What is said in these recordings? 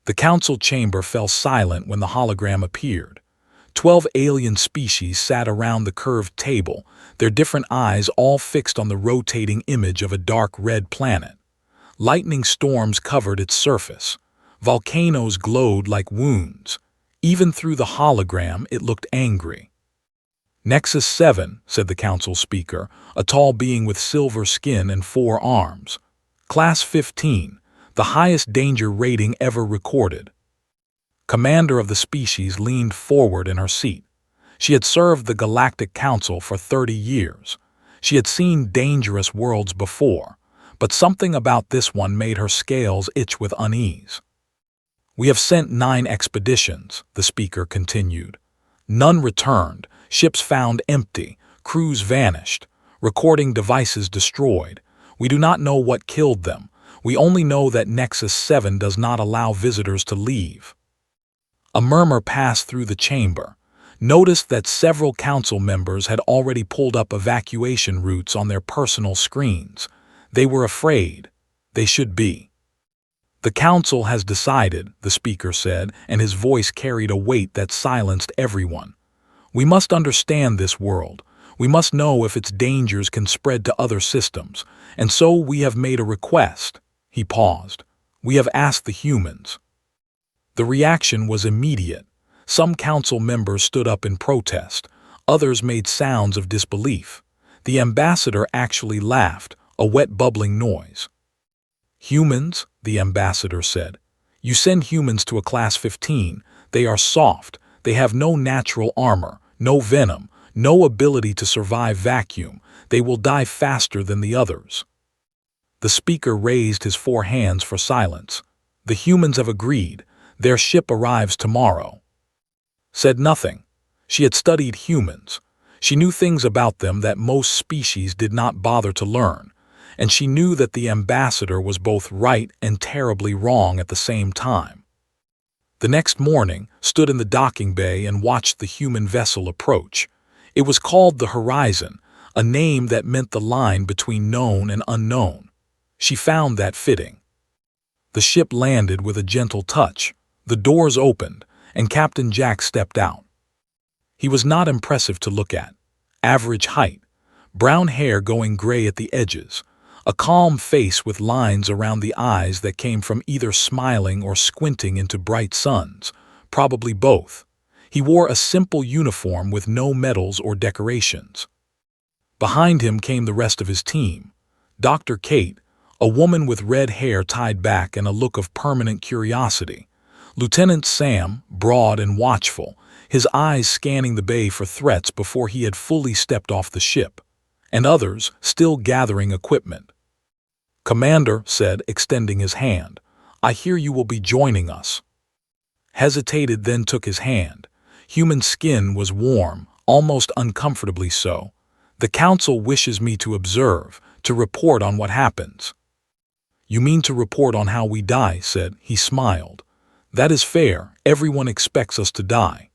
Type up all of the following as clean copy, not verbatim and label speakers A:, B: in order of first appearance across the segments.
A: The council chamber fell silent when the hologram appeared. 12 alien species sat around the curved table, their different eyes all fixed on the rotating image of a dark red planet. Lightning storms covered its surface. Volcanoes glowed like wounds. Even through the hologram, it looked angry. "Nexus 7, said the council speaker, a tall being with silver skin and 4 arms. Class 15, the highest danger rating ever recorded. Commander of the species leaned forward in her seat. She had served the Galactic Council for 30 years. She had seen dangerous worlds before, but something about this one made her scales itch with unease. We have sent 9 expeditions, the speaker continued. None returned, ships found empty, crews vanished, recording devices destroyed. We do not know what killed them. We only know that Nexus 7 does not allow visitors to leave. A murmur passed through the chamber. Noticed that several council members had already pulled up evacuation routes on their personal screens. They were afraid. They should be. The council has decided, the speaker said, and his voice carried a weight that silenced everyone. We must understand this world. We must know if its dangers can spread to other systems. And so we have made a request. He paused. We have asked the humans. The reaction was immediate. Some council members stood up in protest. Others made sounds of disbelief. The ambassador actually laughed, a wet bubbling noise. Humans, the ambassador said. You send humans to a class 15. They are soft. They have no natural armor, no venom, no ability to survive vacuum. They will die faster than the others. The speaker raised his 4 hands for silence. The humans have agreed. Their ship arrives tomorrow. Said nothing. She had studied humans. She knew things about them that most species did not bother to learn, and she knew that the ambassador was both right and terribly wrong at the same time. The next morning, stood in the docking bay and watched the human vessel approach. It was called the Horizon, a name that meant the line between known and unknown. She found that fitting. The ship landed with a gentle touch. The doors opened, and Captain Jack stepped out. He was not impressive to look at. Average height, brown hair going gray at the edges, a calm face with lines around the eyes that came from either smiling or squinting into bright suns, probably both. He wore a simple uniform with no medals or decorations. Behind him came the rest of his team. Dr. Kate, a woman with red hair tied back and a look of permanent curiosity. Lieutenant Sam, broad and watchful, his eyes scanning the bay for threats before he had fully stepped off the ship, and others still gathering equipment. Commander said, extending his hand, I hear you will be joining us. Hesitated, then took his hand. Human skin was warm, almost uncomfortably so. The council wishes me to observe, to report on what happens. You mean to report on how we die, said. He smiled. That is fair. Everyone expects us to die.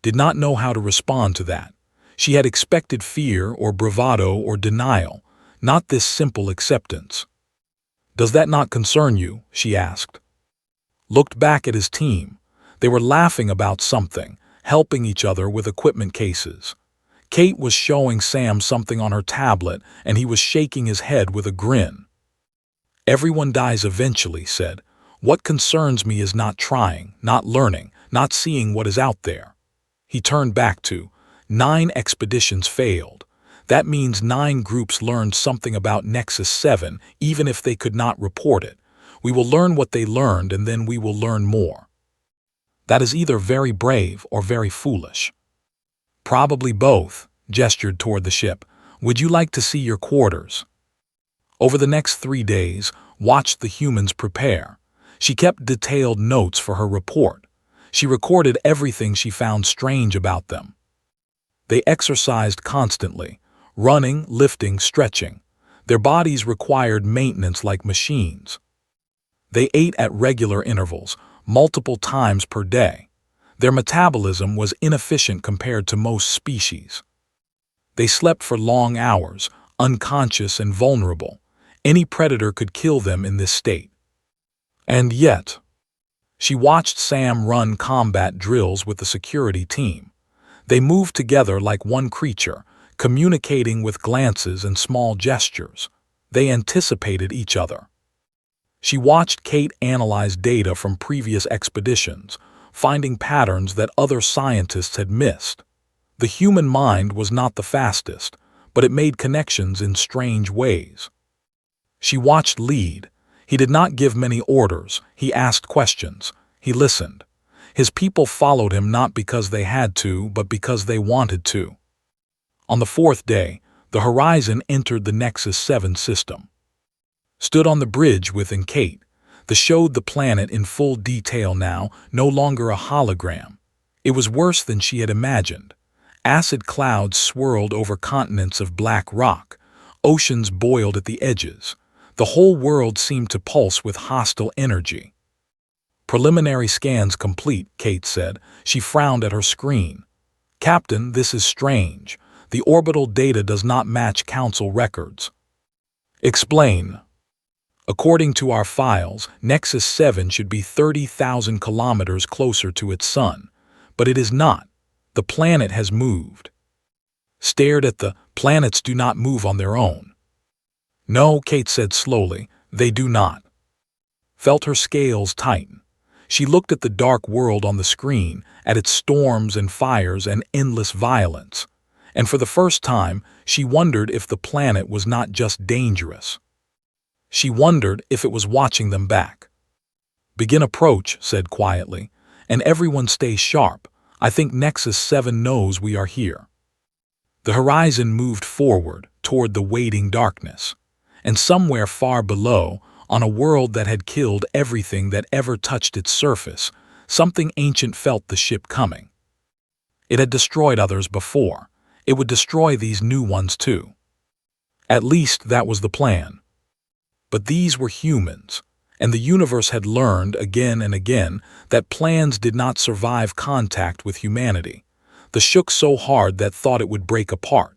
A: Did not know how to respond to that. She had expected fear or bravado or denial, not this simple acceptance. Does that not concern you? She asked. Looked back at his team. They were laughing about something, helping each other with equipment cases. Kate was showing Sam something on her tablet, and he was shaking his head with a grin. Everyone dies eventually, said. What concerns me is not trying, not learning, not seeing what is out there. He turned back to 9 expeditions failed. That means 9 groups learned something about Nexus 7, even if they could not report it. We will learn what they learned, and then we will learn more. That is either very brave or very foolish. Probably both, gestured toward the ship. Would you like to see your quarters? Over the next 3 days, watched the humans prepare. She kept detailed notes for her report. She recorded everything she found strange about them. They exercised constantly, running, lifting, stretching. Their bodies required maintenance like machines. They ate at regular intervals, multiple times per day. Their metabolism was inefficient compared to most species. They slept for long hours, unconscious and vulnerable. Any predator could kill them in this state. And yet, She watched Sam run combat drills with the security team. They moved together like one creature, communicating with glances and small gestures. They anticipated each other. She watched Kate analyze data from previous expeditions, finding patterns that other scientists had missed. The human mind was not the fastest, but it made connections in strange ways. She watched Lead. He did not give many orders. He asked questions. He listened. His people followed him not because they had to, but because they wanted to. On the fourth day, the Horizon entered the Nexus 7 system. Stood on the bridge with Kate. They showed the planet in full detail now, no longer a hologram. It was worse than she had imagined. Acid clouds swirled over continents of black rock. Oceans boiled at the edges. The whole world seemed to pulse with hostile energy. "Preliminary scans complete," Kate said. She frowned at her screen. "Captain, this is strange. The orbital data does not match Council records." "Explain." "According to our files, Nexus 7 should be 30,000 kilometers closer to its sun. But it is not. The planet has moved." Stared at the planets do not move on their own. "No," Kate said slowly, "they do not." Felt her scales tighten. She looked at the dark world on the screen, at its storms and fires and endless violence. And for the first time, she wondered if the planet was not just dangerous. She wondered if it was watching them back. "Begin approach," said quietly, "and everyone stay sharp. I think Nexus 7 knows we are here." The Horizon moved forward toward the waiting darkness. And somewhere far below, on a world that had killed everything that ever touched its surface, something ancient felt the ship coming. It had destroyed others before. It would destroy these new ones too. At least that was the plan. But these were humans, and the universe had learned again and again that plans did not survive contact with humanity. The shook so hard that thought it would break apart.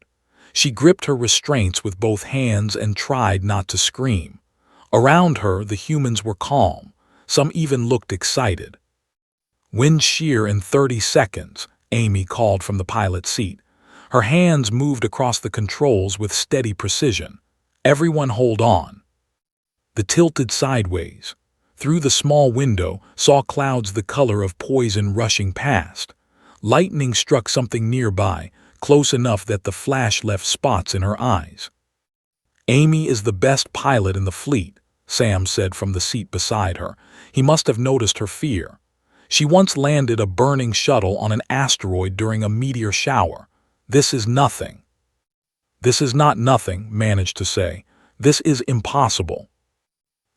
A: She gripped her restraints with both hands and tried not to scream. Around her, the humans were calm. Some even looked excited. "Wind shear in 30 seconds, Amy called from the pilot's seat. Her hands moved across the controls with steady precision. "Everyone hold on." The tilted sideways. Through the small window, saw clouds the color of poison rushing past. Lightning struck something nearby, close enough that the flash left spots in her eyes. "Amy is the best pilot in the fleet," Sam said from the seat beside her. He must have noticed her fear. "She once landed a burning shuttle on an asteroid during a meteor shower. This is nothing." "This is not nothing," managed to say. "This is impossible."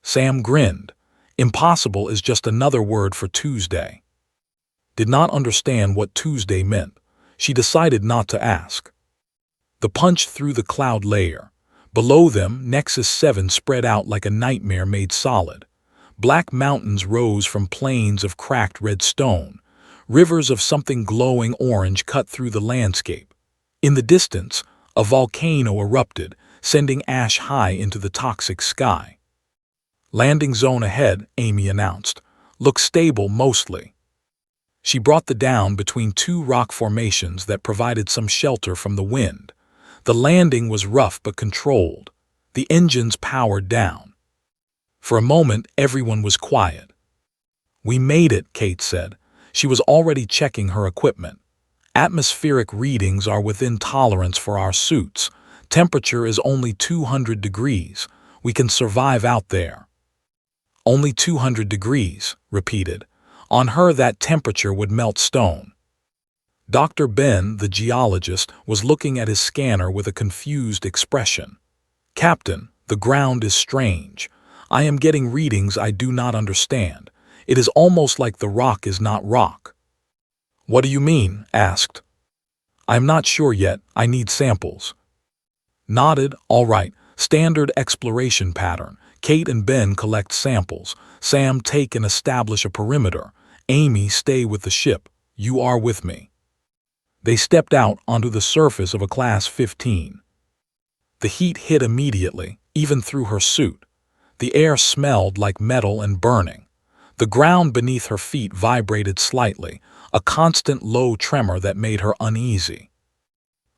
A: Sam grinned. Impossible is just another word for Tuesday. Did not understand what Tuesday meant. She decided not to ask. The punch through the cloud layer. Below them, Nexus 7 spread out like a nightmare made solid. Black mountains rose from plains of cracked red stone. Rivers of something glowing orange cut through the landscape. In the distance, a volcano erupted, sending ash high into the toxic sky. "Landing zone ahead," Amy announced. "Looks stable mostly." She brought the down between two rock formations that provided some shelter from the wind. The landing was rough but controlled. The engines powered down. For a moment, everyone was quiet. "We made it," Kate said. She was already checking her equipment. "Atmospheric readings are within tolerance for our suits. Temperature is only 200 degrees. We can survive out there." "Only 200 degrees," repeated. On her, that temperature would melt stone. Dr. Ben, the geologist, was looking at his scanner with a confused expression. "Captain, the ground is strange. I am getting readings I do not understand. It is almost like the rock is not rock." "What do you mean?" asked. "I am not sure yet. I need samples." Nodded. "All right. Standard exploration pattern. Kate and Ben collect samples. Sam take and establish a perimeter. Amy stay with the ship. You are with me." They stepped out onto the surface of a Class 15. The heat hit immediately, even through her suit. The air smelled like metal and burning. The ground beneath her feet vibrated slightly, a constant low tremor that made her uneasy.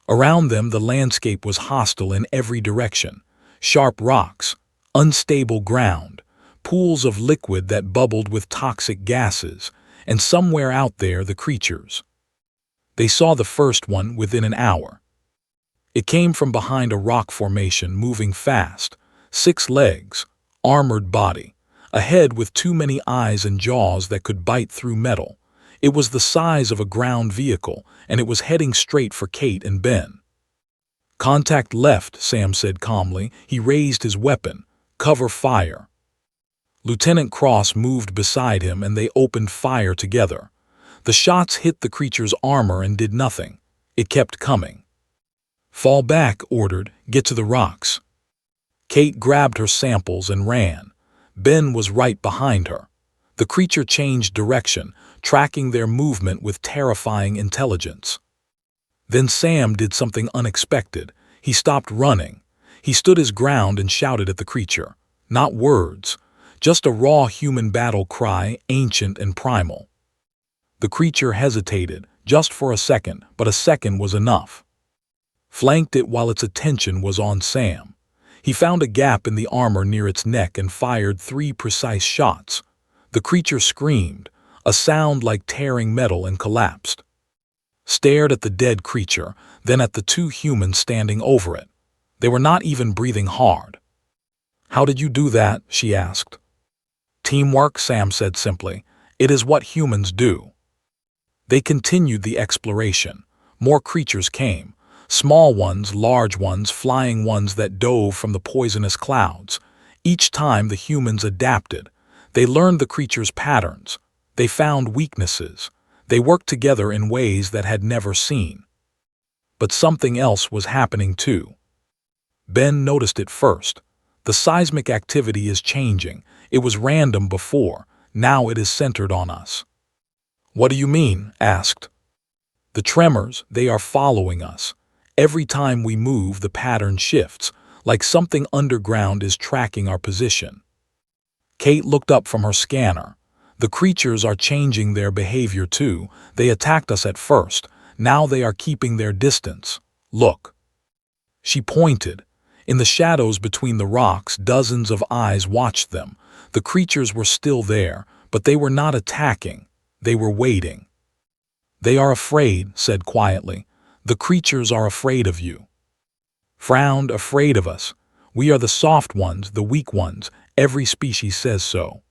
A: Around them, the landscape was hostile in every direction. Sharp rocks, unstable ground, pools of liquid that bubbled with toxic gases, and somewhere out there the creatures. They saw the first one within an hour. It came from behind a rock formation, moving fast, 6 legs, armored body, a head with too many eyes and jaws that could bite through metal. It was the size of a ground vehicle, and it was heading straight for Kate and Ben. "Contact left," Sam said calmly. He raised his weapon. "Cover fire." Lieutenant Cross moved beside him, and they opened fire together. The shots hit the creature's armor and did nothing. It kept coming. "Fall back," ordered. "Get to the rocks." Kate grabbed her samples and ran. Ben was right behind her. The creature changed direction, tracking their movement with terrifying intelligence. Then Sam did something unexpected. He stopped running. He stood his ground and shouted at the creature. Not words, just a raw human battle cry, ancient and primal. The creature hesitated, just for a second, but a second was enough. Flanked it while its attention was on Sam. He found a gap in the armor near its neck and fired 3 precise shots. The creature screamed, a sound like tearing metal, and collapsed. Stared at the dead creature, then at the 2 humans standing over it. They were not even breathing hard. "How did you do that?" she asked. "Teamwork," Sam said simply. "It is what humans do." They continued the exploration. More creatures came. Small ones, large ones, flying ones that dove from the poisonous clouds. Each time the humans adapted. They learned the creature's patterns. They found weaknesses. They worked together in ways that had never seen. But something else was happening too. Ben noticed it first. The seismic activity is changing. It was random before. Now it is centered on us. "What do you mean?" asked. "The tremors, they are following us. Every time we move, the pattern shifts, like something underground is tracking our position." Kate looked up from her scanner. "The creatures are changing their behavior too. They attacked us at first. Now they are keeping their distance. Look." She pointed. In the shadows between the rocks, dozens of eyes watched them. The creatures were still there, but they were not attacking. They were waiting. "They are afraid," said quietly. "The creatures are afraid of you." Frowned, "Afraid of us. We are the soft ones, the weak ones. Every species says so."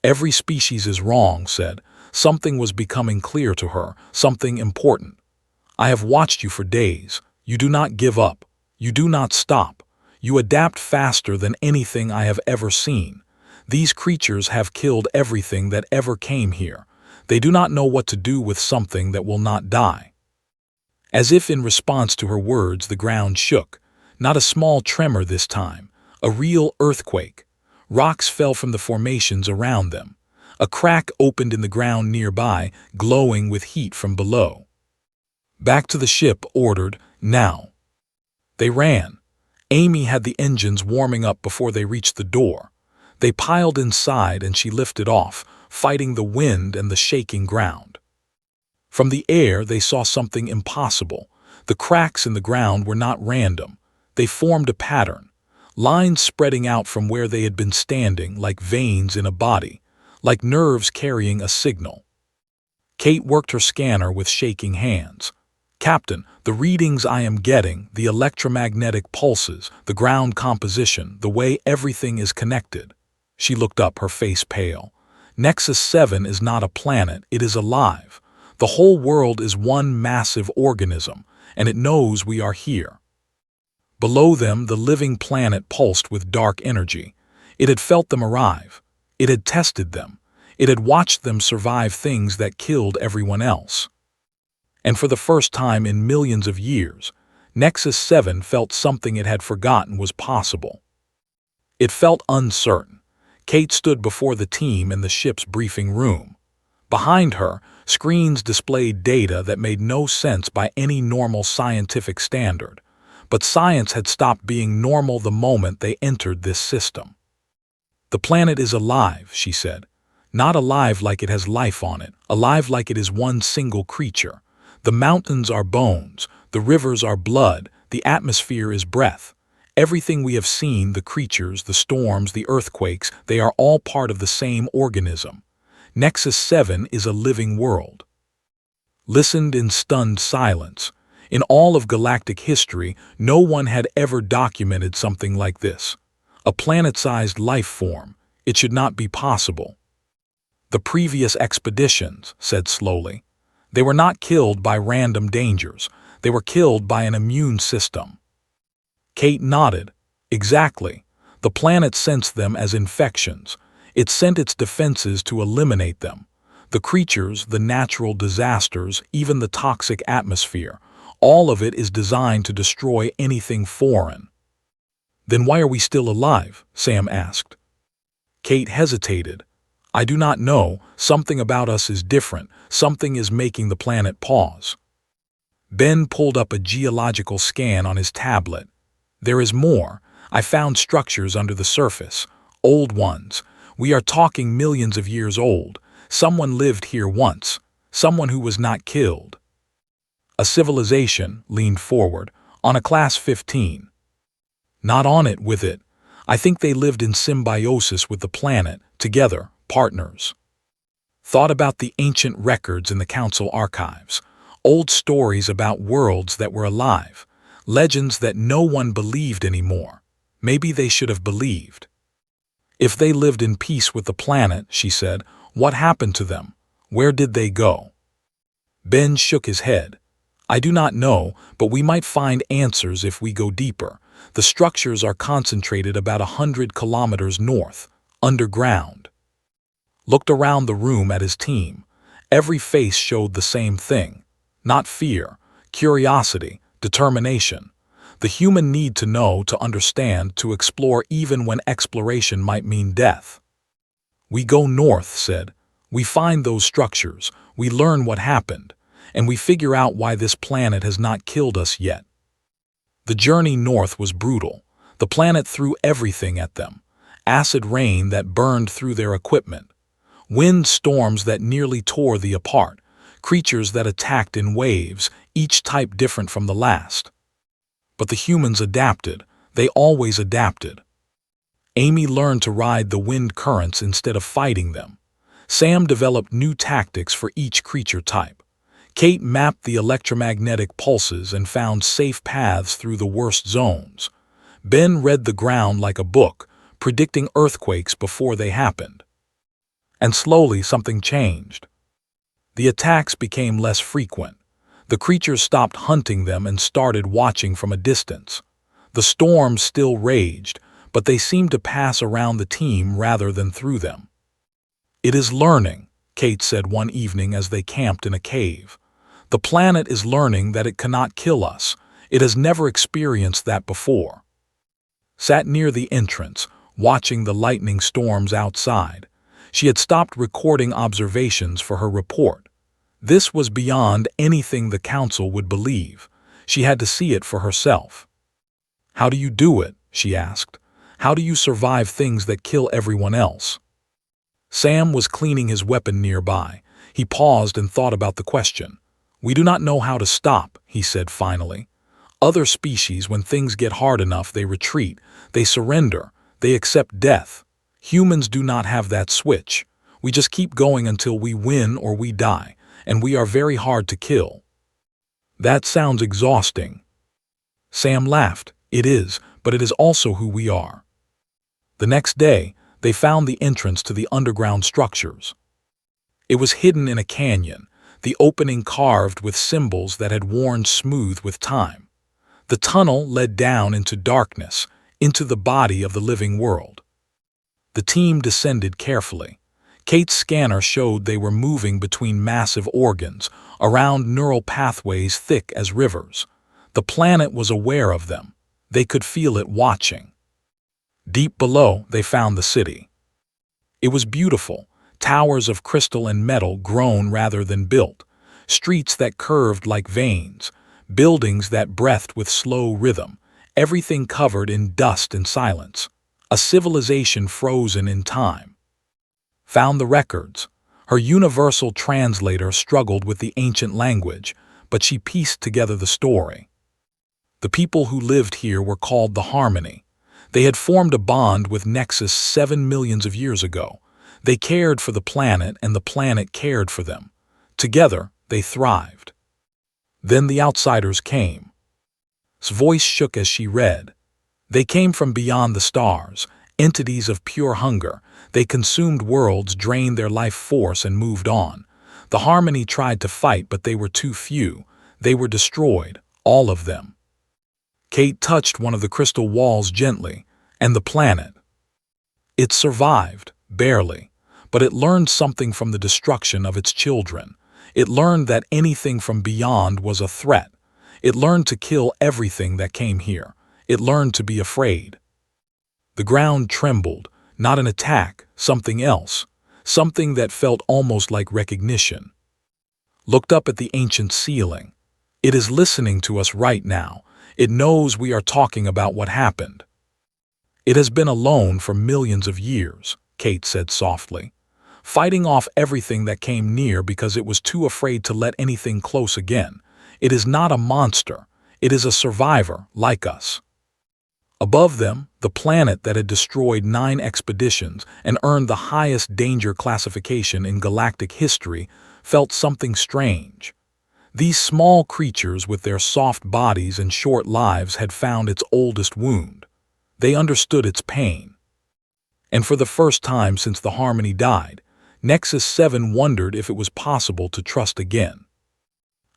A: "Every species is wrong," said. Something was becoming clear to her, something important. "I have watched you for days. You do not give up. You do not stop. You adapt faster than anything I have ever seen. These creatures have killed everything that ever came here. They do not know what to do with something that will not die." As if in response to her words, the ground shook. Not a small tremor this time, a real earthquake. Rocks fell from the formations around them. A crack opened in the ground nearby, glowing with heat from below. "Back to the ship," ordered, "now." They ran. Amy had the engines warming up before they reached the door. They piled inside and she lifted off, fighting the wind and the shaking ground. From the air they saw something impossible. The cracks in the ground were not random. They formed a pattern, lines spreading out from where they had been standing like veins in a body, like nerves carrying a signal. Kate worked her scanner with shaking hands. "Captain, the readings I am getting, the electromagnetic pulses, the ground composition, the way everything is connected." She looked up, her face pale. "Nexus 7 is not a planet, it is alive. The whole world is one massive organism, and it knows we are here." Below them, the living planet pulsed with dark energy. It had felt them arrive. It had tested them. It had watched them survive things that killed everyone else. And for the first time in millions of years, Nexus 7 felt something it had forgotten was possible. It felt uncertain. Kate stood before the team in the ship's briefing room. Behind her, screens displayed data that made no sense by any normal scientific standard. But science had stopped being normal the moment they entered this system. "The planet is alive," she said. Not alive like it has life on it, alive like it is one single creature. The mountains are bones, the rivers are blood, the atmosphere is breath. Everything we have seen, the creatures, the storms, the earthquakes, they are all part of the same organism. Nexus 7 is a living world. Listened in stunned silence. In all of galactic history, no one had ever documented something like this. A planet-sized life form. It should not be possible. The previous expeditions, said slowly. They were not killed by random dangers. They were killed by an immune system. Kate nodded. Exactly. The planet sensed them as infections. It sent its defenses to eliminate them. The creatures, the natural disasters, even the toxic atmosphere, all of it is designed to destroy anything foreign. Then why are we still alive? Sam asked. Kate hesitated. I do not know. Something about us is different. Something is making the planet pause. Ben pulled up a geological scan on his tablet. There is more. I found structures under the surface. Old ones. We are talking millions of years old. Someone lived here once. Someone who was not killed. A civilization leaned forward, on a class 15. Not on it with it. I think they lived in symbiosis with the planet, together, partners. Thought about the ancient records in the council archives. Old stories about worlds that were alive. Legends that no one believed anymore. Maybe they should have believed. If they lived in peace with the planet, she said, what happened to them? Where did they go? Ben shook his head. I do not know, but we might find answers if we go deeper. The structures are concentrated about 100 kilometers north, underground. Looked around the room at his team. Every face showed the same thing. Not fear, curiosity, determination. The human need to know, to understand, to explore even when exploration might mean death. We go north, said. We find those structures, we learn what happened, and we figure out why this planet has not killed us yet. The journey north was brutal. The planet threw everything at them. Acid rain that burned through their equipment. Wind storms that nearly tore them apart. Creatures that attacked in waves, each type different from the last. But the humans adapted. They always adapted. Amy learned to ride the wind currents instead of fighting them. Sam developed new tactics for each creature type. Kate mapped the electromagnetic pulses and found safe paths through the worst zones. Ben read the ground like a book, predicting earthquakes before they happened. And slowly something changed. The attacks became less frequent. The creatures stopped hunting them and started watching from a distance. The storms still raged, but they seemed to pass around the team rather than through them. It is learning, Kate said one evening as they camped in a cave. The planet is learning that it cannot kill us. It has never experienced that before. Sat near the entrance, watching the lightning storms outside. She had stopped recording observations for her report. This was beyond anything the council would believe. She had to see it for herself. How do you do it? She asked. How do you survive things that kill everyone else? Sam was cleaning his weapon nearby. He paused and thought about the question. We do not know how to stop, he said finally. Other species, when things get hard enough, they retreat, they surrender, they accept death. Humans do not have that switch. We just keep going until we win or we die, and we are very hard to kill. That sounds exhausting. Sam laughed. It is, but it is also who we are. The next day, they found the entrance to the underground structures. It was hidden in a canyon, the opening carved with symbols that had worn smooth with time. The tunnel led down into darkness, into the body of the living world. The team descended carefully. Kate's scanner showed they were moving between massive organs, around neural pathways thick as rivers. The planet was aware of them. They could feel it watching. Deep below, they found the city. It was beautiful, towers of crystal and metal grown rather than built, streets that curved like veins, buildings that breathed with slow rhythm, everything covered in dust and silence, a civilization frozen in time. Found the records. Her universal translator struggled with the ancient language, but she pieced together the story. The people who lived here were called the Harmony. They had formed a bond with Nexus 7 millions of years ago. They cared for the planet, and the planet cared for them. Together, they thrived. Then the outsiders came. His voice shook as she read. They came from beyond the stars, entities of pure hunger. They consumed worlds, drained their life force, and moved on. The Harmony tried to fight, but they were too few. They were destroyed, all of them. Kate touched one of the crystal walls gently, and the planet. It survived, barely, but it learned something from the destruction of its children. It learned that anything from beyond was a threat. It learned to kill everything that came here. It learned to be afraid. The ground trembled, not an attack, something else, something that felt almost like recognition. Looked up at the ancient ceiling. It is listening to us right now. It knows we are talking about what happened. It has been alone for millions of years, Kate said softly, fighting off everything that came near because it was too afraid to let anything close again. It is not a monster. It is a survivor, like us. Above them, the planet that had destroyed 9 expeditions and earned the highest danger classification in galactic history felt something strange. These small creatures with their soft bodies and short lives had found its oldest wound. They understood its pain. And for the first time since the Harmony died, Nexus 7 wondered if it was possible to trust again.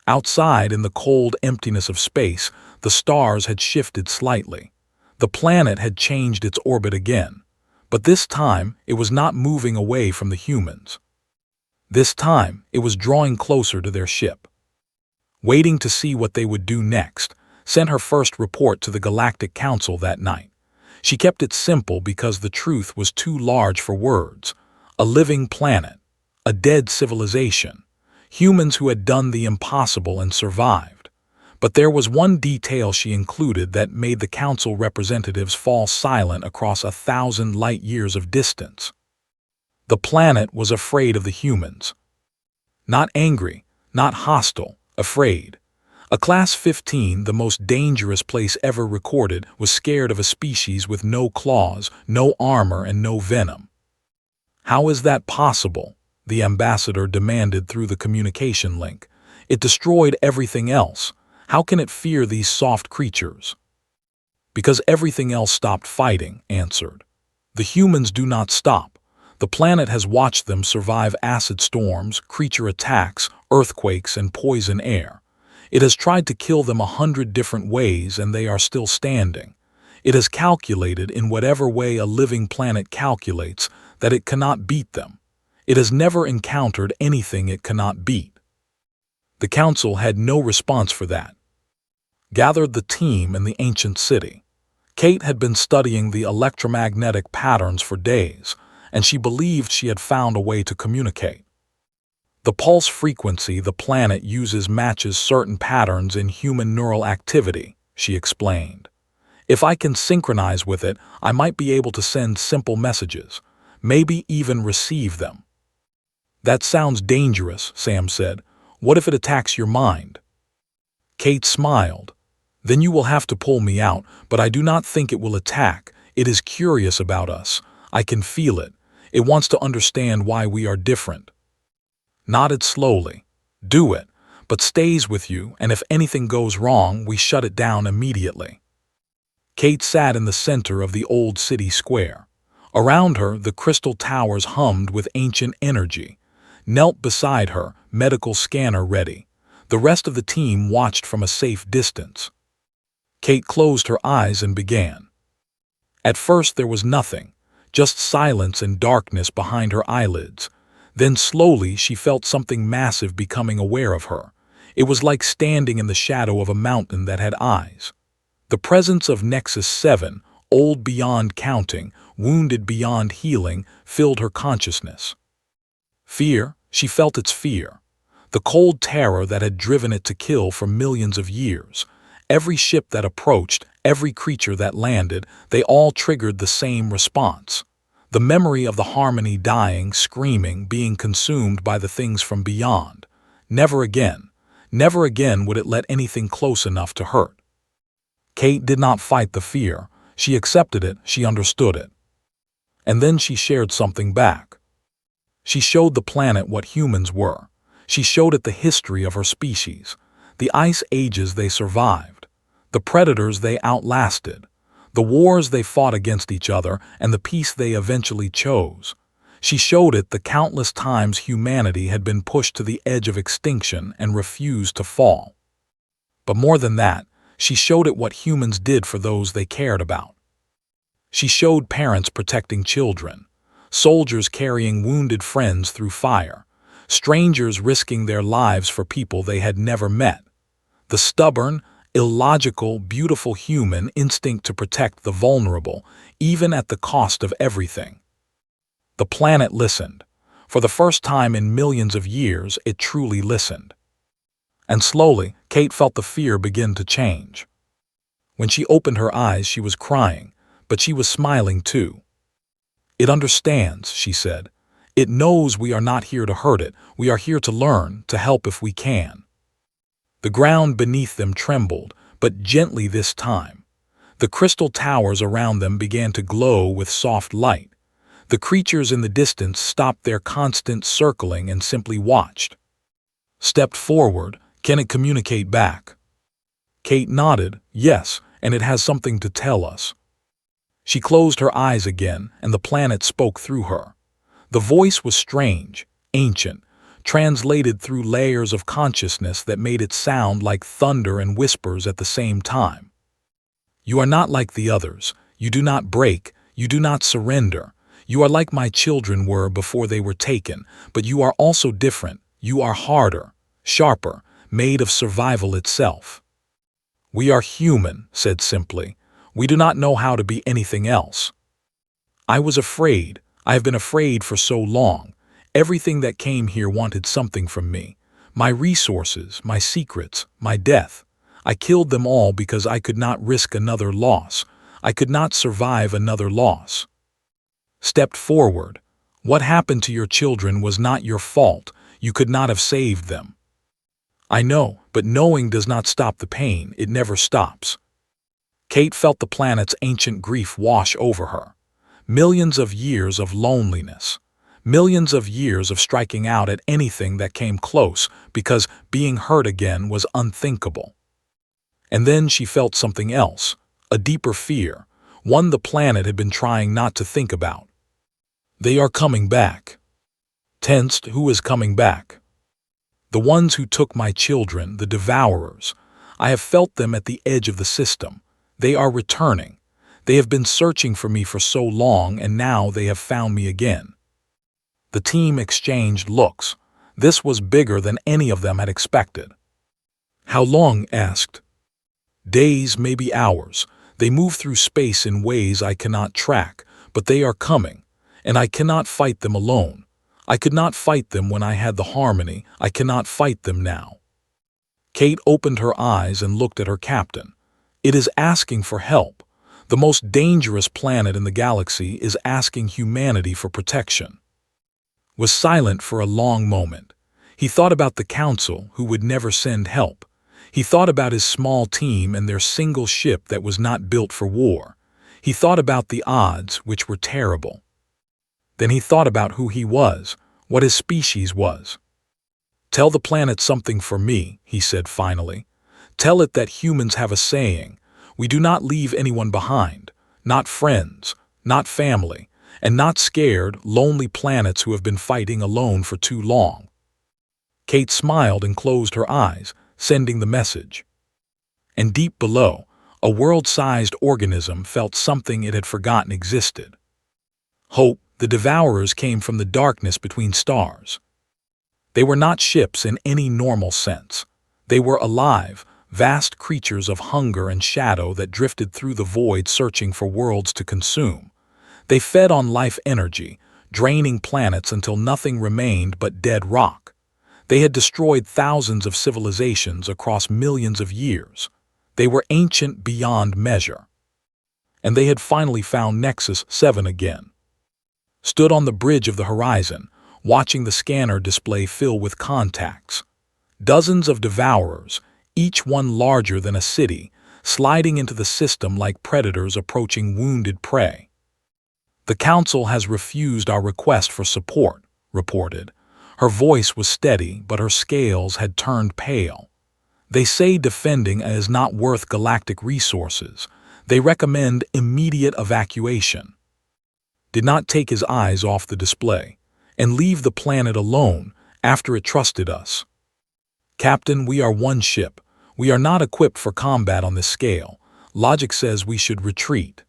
A: Outside, in the cold emptiness of space, the stars had shifted slightly. The planet had changed its orbit again, but this time it was not moving away from the humans. This time it was drawing closer to their ship. Waiting to see what they would do next, sent her first report to the Galactic Council that night. She kept it simple because the truth was too large for words. A living planet, a dead civilization, humans who had done the impossible and survived. But there was one detail she included that made the council representatives fall silent across 1,000 light years of distance. The planet was afraid of the humans. Not angry, not hostile, afraid. A Class 15, the most dangerous place ever recorded, was scared of a species with no claws, no armor, and no venom. How is that possible? The ambassador demanded through the communication link. It destroyed everything else. How can it fear these soft creatures? Because everything else stopped fighting, answered. The humans do not stop. The planet has watched them survive acid storms, creature attacks, earthquakes, and poison air. It has tried to kill them 100 different ways, and they are still standing. It has calculated, in whatever way a living planet calculates, that it cannot beat them. It has never encountered anything it cannot beat. The council had no response for that. Gathered the team in the ancient city. Kate had been studying the electromagnetic patterns for days, and she believed she had found a way to communicate. The pulse frequency the planet uses matches certain patterns in human neural activity, she explained. If I can synchronize with it, I might be able to send simple messages, maybe even receive them. That sounds dangerous, Sam said. What if it attacks your mind? Kate smiled. Then you will have to pull me out, but I do not think it will attack. It is curious about us. I can feel it. It wants to understand why we are different. Nodded slowly. Do it, but stays with you, and if anything goes wrong, we shut it down immediately. Kate sat in the center of the old city square. Around her, the crystal towers hummed with ancient energy. Knelt beside her, medical scanner ready. The rest of the team watched from a safe distance. Kate closed her eyes and began. At first there was nothing, just silence and darkness behind her eyelids. Then slowly she felt something massive becoming aware of her. It was like standing in the shadow of a mountain that had eyes. The presence of Nexus 7, old beyond counting, wounded beyond healing, filled her consciousness. Fear, she felt its fear. The cold terror that had driven it to kill for millions of years. Every ship that approached, every creature that landed, they all triggered the same response. The memory of the harmony dying, screaming, being consumed by the things from beyond. Never again would it let anything close enough to hurt. Kate did not fight the fear. She accepted it, she understood it. And then she shared something back. She showed the planet what humans were. She showed it the history of her species, the ice ages they survived, the predators they outlasted, the wars they fought against each other, and the peace they eventually chose. She showed it the countless times humanity had been pushed to the edge of extinction and refused to fall. But more than that, she showed it what humans did for those they cared about. She showed parents protecting children, soldiers carrying wounded friends through fire, strangers risking their lives for people they had never met, the stubborn, illogical, beautiful human instinct to protect the vulnerable, even at the cost of everything. The planet listened. For the first time in millions of years, it truly listened. And slowly, Kate felt the fear begin to change. When she opened her eyes, she was crying, but she was smiling too. It understands, she said. It knows we are not here to hurt it. We are here to learn, to help if we can. The ground beneath them trembled, but gently this time. The crystal towers around them began to glow with soft light. The creatures in the distance stopped their constant circling and simply watched. Stepped forward. Can it communicate back? Kate nodded. Yes, and it has something to tell us. She closed her eyes again, and the planet spoke through her. The voice was strange, ancient, translated through layers of consciousness that made it sound like thunder and whispers at the same time. You are not like the others. You do not break. You do not surrender. You are like my children were before they were taken, but you are also different. You are harder, sharper, made of survival itself. We are human, said simply. We do not know how to be anything else. I was afraid. I have been afraid for so long. Everything that came here wanted something from me. My resources, my secrets, my death. I killed them all because I could not risk another loss. I could not survive another loss. Stepped forward. What happened to your children was not your fault. You could not have saved them. I know, but knowing does not stop the pain. It never stops. Kate felt the planet's ancient grief wash over her. Millions of years of loneliness. Millions of years of striking out at anything that came close because being hurt again was unthinkable. And then she felt something else, a deeper fear, one the planet had been trying not to think about. They are coming back. Tensed, who is coming back? The ones who took my children, the devourers. I have felt them at the edge of the system. They are returning. They have been searching for me for so long, and now they have found me again. The team exchanged looks. This was bigger than any of them had expected. How long? Asked. Days, maybe hours. They move through space in ways I cannot track, but they are coming, and I cannot fight them alone. I could not fight them when I had the harmony. I cannot fight them now. Kate opened her eyes and looked at her captain. It is asking for help. The most dangerous planet in the galaxy is asking humanity for protection. Was silent for a long moment. He thought about the council, who would never send help. He thought about his small team and their single ship that was not built for war. He thought about the odds, which were terrible. Then he thought about who he was, what his species was. Tell the planet something for me, he said finally. Tell it that humans have a saying. We do not leave anyone behind, not friends, not family, and not scared, lonely planets who have been fighting alone for too long. Kate smiled and closed her eyes, sending the message. And deep below, a world-sized organism felt something it had forgotten existed. Hope. The devourers came from the darkness between stars. They were not ships in any normal sense. They were alive, vast creatures of hunger and shadow that drifted through the void searching for worlds to consume. They fed on life energy, draining planets until nothing remained but dead rock. They had destroyed thousands of civilizations across millions of years. They were ancient beyond measure. And they had finally found Nexus 7 again. stood on the bridge of the horizon, watching the scanner display fill with contacts. Dozens of devourers, each one larger than a city, sliding into the system like predators approaching wounded prey. "The Council has refused our request for support," reported. Her voice was steady, but her scales had turned pale. "They say defending is not worth galactic resources. They recommend immediate evacuation." Did not take his eyes off the display, and leave the planet alone after it trusted us. "Captain, we are one ship. We are not equipped for combat on this scale. Logic says we should retreat."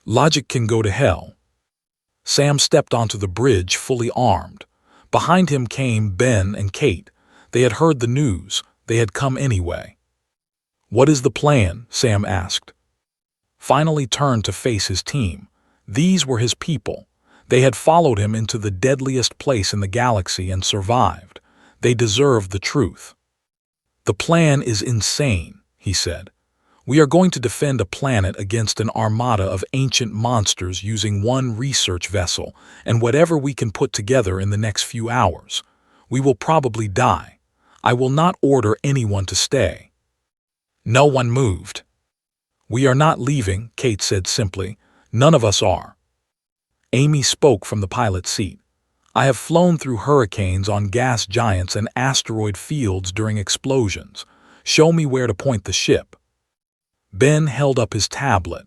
A: "Logic can go to hell." Sam stepped onto the bridge fully armed. Behind him came Ben and Kate. They had heard the news. They had come anyway. "What is the plan?" Sam asked. Finally turned to face his team. These were his people. They had followed him into the deadliest place in the galaxy and survived. They deserved the truth. "The plan is insane," he said. "We are going to defend a planet against an armada of ancient monsters using one research vessel and whatever we can put together in the next few hours. We will probably die. I will not order anyone to stay." No one moved. "We are not leaving," Kate said simply. "None of us are." Amy spoke from the pilot seat. "I have flown through hurricanes on gas giants and asteroid fields during explosions. Show me where to point the ship." Ben held up his tablet.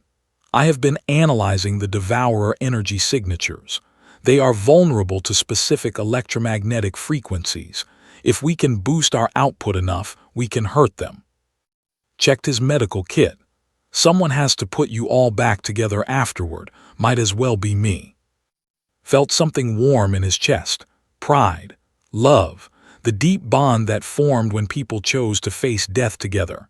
A: "I have been analyzing the Devourer energy signatures. They are vulnerable to specific electromagnetic frequencies. If we can boost our output enough, we can hurt them." Checked his medical kit. "Someone has to put you all back together afterward. Might as well be me." Felt something warm in his chest. Pride. Love. The deep bond that formed when people chose to face death together.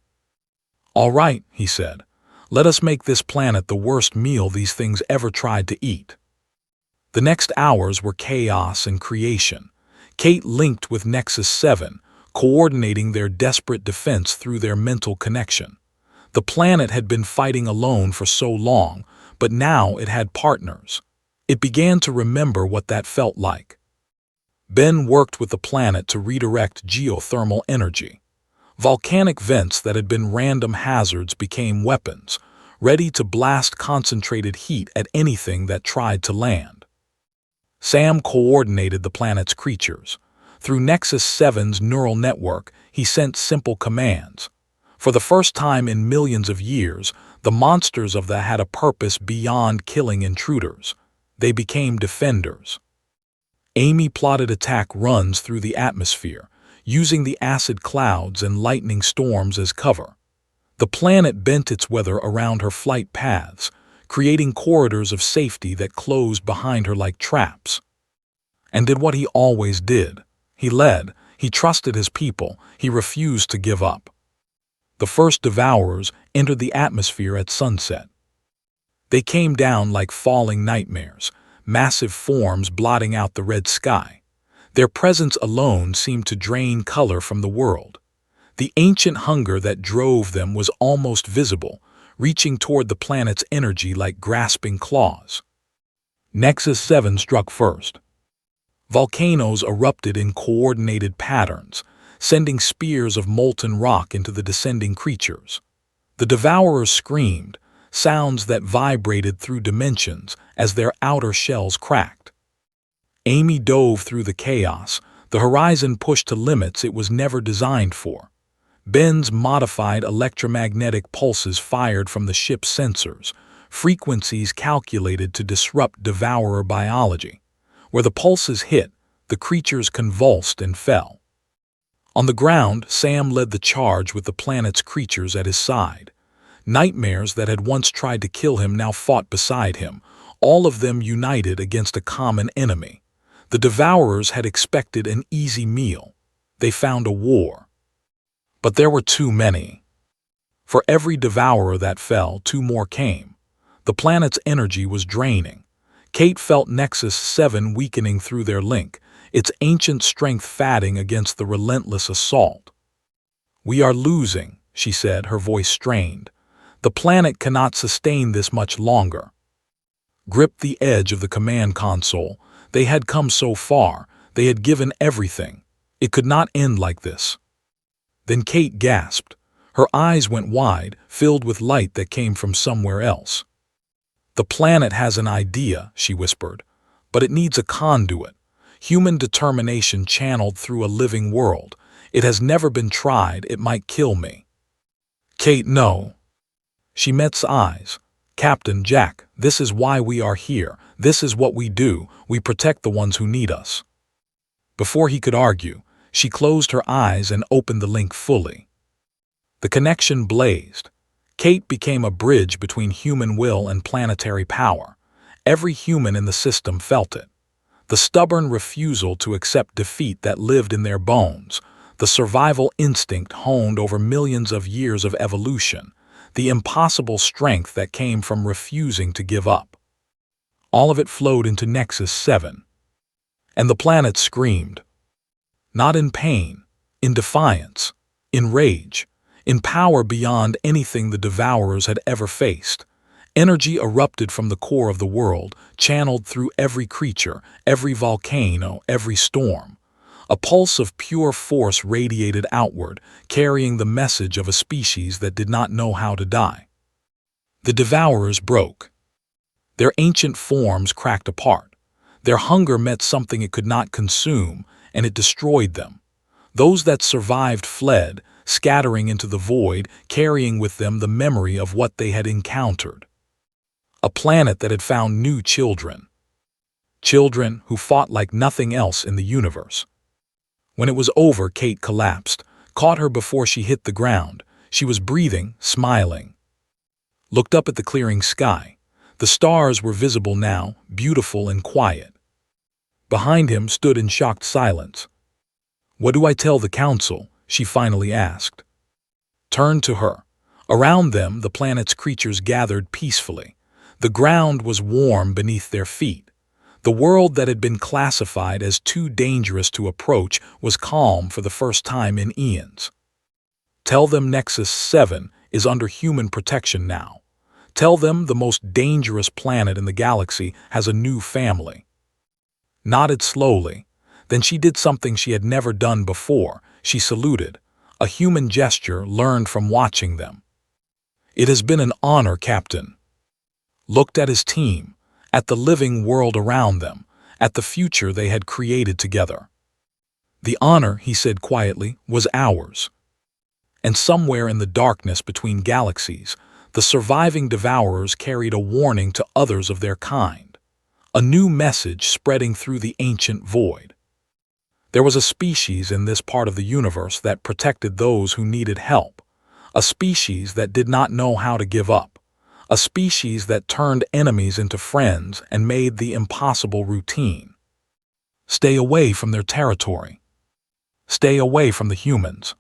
A: "All right," he said. "Let us make this planet the worst meal these things ever tried to eat." The next hours were chaos and creation. Kate linked with Nexus 7, coordinating their desperate defense through their mental connection. The planet had been fighting alone for so long, but now it had partners. It began to remember what that felt like. Ben worked with the planet to redirect geothermal energy. Volcanic vents that had been random hazards became weapons, ready to blast concentrated heat at anything that tried to land. Sam coordinated the planet's creatures. Through Nexus 7's neural network, he sent simple commands. For the first time in millions of years, the monsters of the had a purpose beyond killing intruders. They became defenders. Amy plotted attack runs through the atmosphere, using the acid clouds and lightning storms as cover. The planet bent its weather around her flight paths, creating corridors of safety that closed behind her like traps. And did what he always did. He led, he trusted his people, he refused to give up. The first Devourers entered the atmosphere at sunset. They came down like falling nightmares, massive forms blotting out the red sky. Their presence alone seemed to drain color from the world. The ancient hunger that drove them was almost visible, reaching toward the planet's energy like grasping claws. Nexus 7 struck first. Volcanoes erupted in coordinated patterns, sending spears of molten rock into the descending creatures. The Devourers screamed, sounds that vibrated through dimensions as their outer shells cracked. Amy dove through the chaos, the horizon pushed to limits it was never designed for. Ben's modified electromagnetic pulses fired from the ship's sensors, frequencies calculated to disrupt Devourer biology. Where the pulses hit, the creatures convulsed and fell. On the ground, Sam led the charge with the planet's creatures at his side. Nightmares that had once tried to kill him now fought beside him, all of them united against a common enemy. The Devourers had expected an easy meal. They found a war. But there were too many. For every Devourer that fell, two more came. The planet's energy was draining. Kate felt Nexus 7 weakening through their link, its ancient strength fatting against the relentless assault. "We are losing," she said, her voice strained. "The planet cannot sustain this much longer." gripped the edge of the command console. They had come so far, they had given everything. It could not end like this. Then Kate gasped. Her eyes went wide, filled with light that came from somewhere else. "The planet has an idea," she whispered, "but it needs a conduit. Human determination channeled through a living world. It has never been tried. It might kill me." "Kate, no." She met's eyes. "Captain Jack, this is why we are here. This is what we do. We protect the ones who need us." Before he could argue, she closed her eyes and opened the link fully. The connection blazed. Kate became a bridge between human will and planetary power. Every human in the system felt it. The stubborn refusal to accept defeat that lived in their bones, the survival instinct honed over millions of years of evolution, the impossible strength that came from refusing to give up. All of it flowed into Nexus 7. And the planet screamed. Not in pain, in defiance, in rage, in power beyond anything the Devourers had ever faced. Energy erupted from the core of the world, channeled through every creature, every volcano, every storm. A pulse of pure force radiated outward, carrying the message of a species that did not know how to die. The Devourers broke. Their ancient forms cracked apart. Their hunger met something it could not consume, and it destroyed them. Those that survived fled, scattering into the void, carrying with them the memory of what they had encountered. A planet that had found new children. Children who fought like nothing else in the universe. When it was over, Kate collapsed, caught her before she hit the ground. She was breathing, smiling. Looked up at the clearing sky. The stars were visible now, beautiful and quiet. Behind him stood in shocked silence. "What do I tell the council?" she finally asked. Turned to her. Around them, the planet's creatures gathered peacefully. The ground was warm beneath their feet. The world that had been classified as too dangerous to approach was calm for the first time in eons. "Tell them Nexus 7 is under human protection now. Tell them the most dangerous planet in the galaxy has a new family." Nodded slowly. Then she did something she had never done before. She saluted, a human gesture learned from watching them. "It has been an honor, Captain." Looked at his team, at the living world around them, at the future they had created together. "The honor," he said quietly, "was ours." And somewhere in the darkness between galaxies, the surviving Devourers carried a warning to others of their kind. A new message spreading through the ancient void. There was a species in this part of the universe that protected those who needed help. A species that did not know how to give up. A species that turned enemies into friends and made the impossible routine. Stay away from their territory. Stay away from the humans.